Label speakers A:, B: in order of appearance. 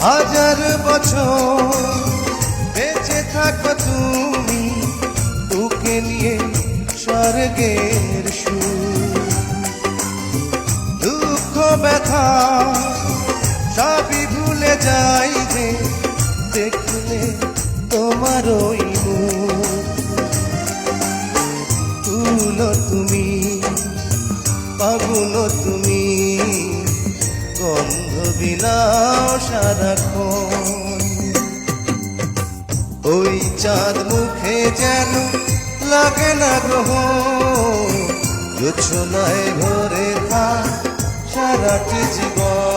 A: হাজার বছর বেঁচে থাকো তুমি, তোকে নিয়ে স্বর্গের সুর। দুঃখ ব্যথা সবই ভুলে যাই যে দেখলে তোমার ওই মুখ। ফুল তুমি, ফাগুন তুমি, গন্ধ বিলাও সারাক্ষণ। ওই চাঁদ মুখে যেন লাগে না গ্রহ, জোছনায় ভরে থাক সারাটি জীবন।